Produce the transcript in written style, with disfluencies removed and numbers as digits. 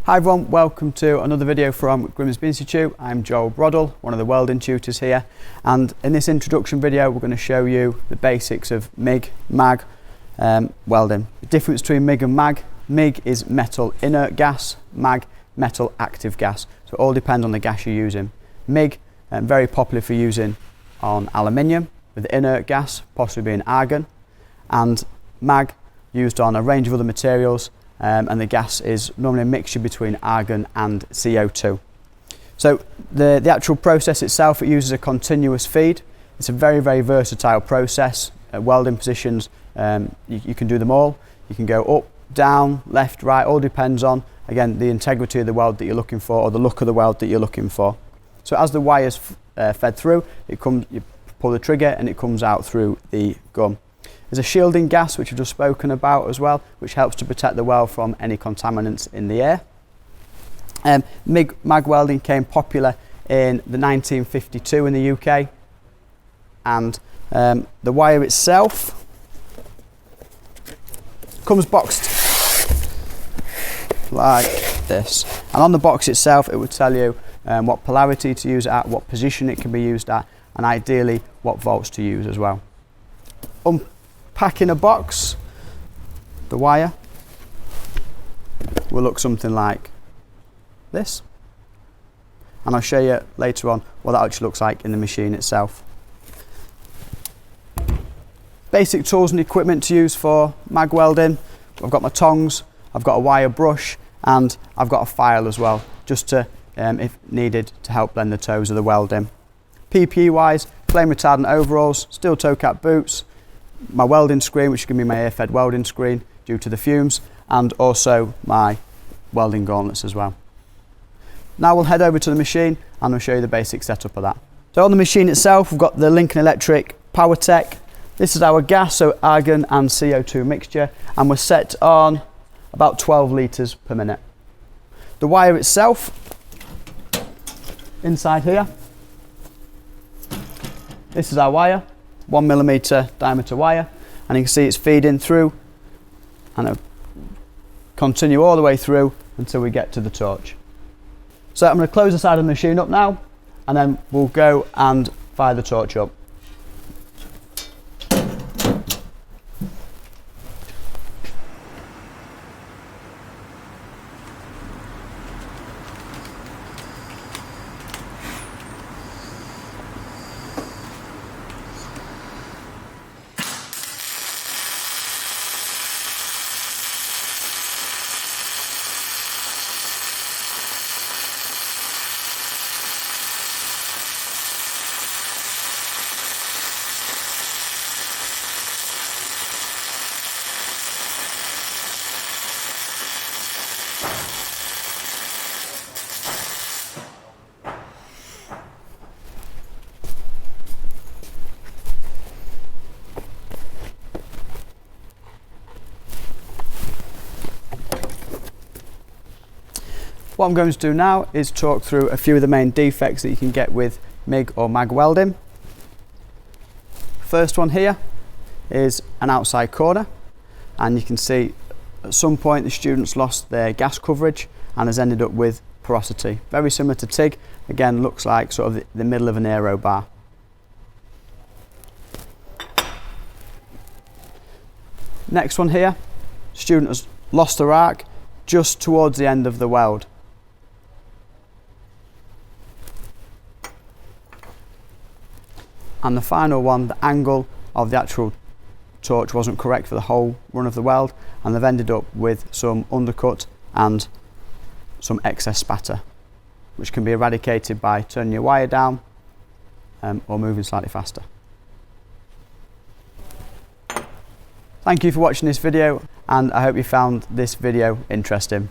Hi everyone, welcome to another video from Grimsby Institute. I'm Joel Broddle, one of the welding tutors here, and in this introduction video we're going to show you the basics of MIG, MAG welding. The difference between MIG and MAG: MIG is metal inert gas, MAG metal active gas, so it all depends on the gas you're using. MIG very popular for using on aluminium with the inert gas possibly being argon, and MAG used on a range of other materials. And the gas is normally a mixture between argon and CO2. So the actual process itself, it uses a continuous feed. It's a very versatile process. Welding positions, you can do them all. You can go up, down, left, right, all depends on, again, the integrity of the weld that you're looking for or the look of the weld that you're looking for. So as the wire's fed through, you pull the trigger and it comes out through the gun. There's a shielding gas which we've just spoken about as well, which helps to protect the weld from any contaminants in the air. MAG welding became popular in the 1952 in the UK, and the wire itself comes boxed like this, and on the box itself it would tell you what polarity to use it at, what position it can be used at, and ideally what volts to use as well. Unpacking a box, the wire will look something like this, and I'll show you later on what that actually looks like in the machine itself. Basic tools and equipment to use for MAG welding: I've got my tongs, I've got a wire brush, and I've got a file as well, just to, if needed, to help blend the toes of the welding. PPE wise, flame retardant overalls, steel toe cap boots, my welding screen, which is going to be my air-fed welding screen due to the fumes, and also my welding gauntlets as well. Now we'll head over to the machine and I'll show you the basic setup of that. So on the machine itself, we've got the Lincoln Electric PowerTech. This is our gas, so argon and CO2 mixture, and we're set on about 12 litres per minute. The wire itself, inside here, this is our wire. 1mm diameter wire, and you can see it's feeding through and it'll continue all the way through until we get to the torch. So I'm going to close the side of the machine up now, and then we'll go and fire the torch up. What I'm going to do now is talk through a few of the main defects that you can get with MIG or MAG welding. First one here is an outside corner, and you can see at some point the students lost their gas coverage and has ended up with porosity. Very similar to TIG, again looks like sort of the middle of an aero bar. Next one here, student has lost their arc just towards the end of the weld. And the final one, the angle of the actual torch wasn't correct for the whole run of the weld, and they've ended up with some undercut and some excess spatter, which can be eradicated by turning your wire down or moving slightly faster. Thank you for watching this video, and I hope you found this video interesting.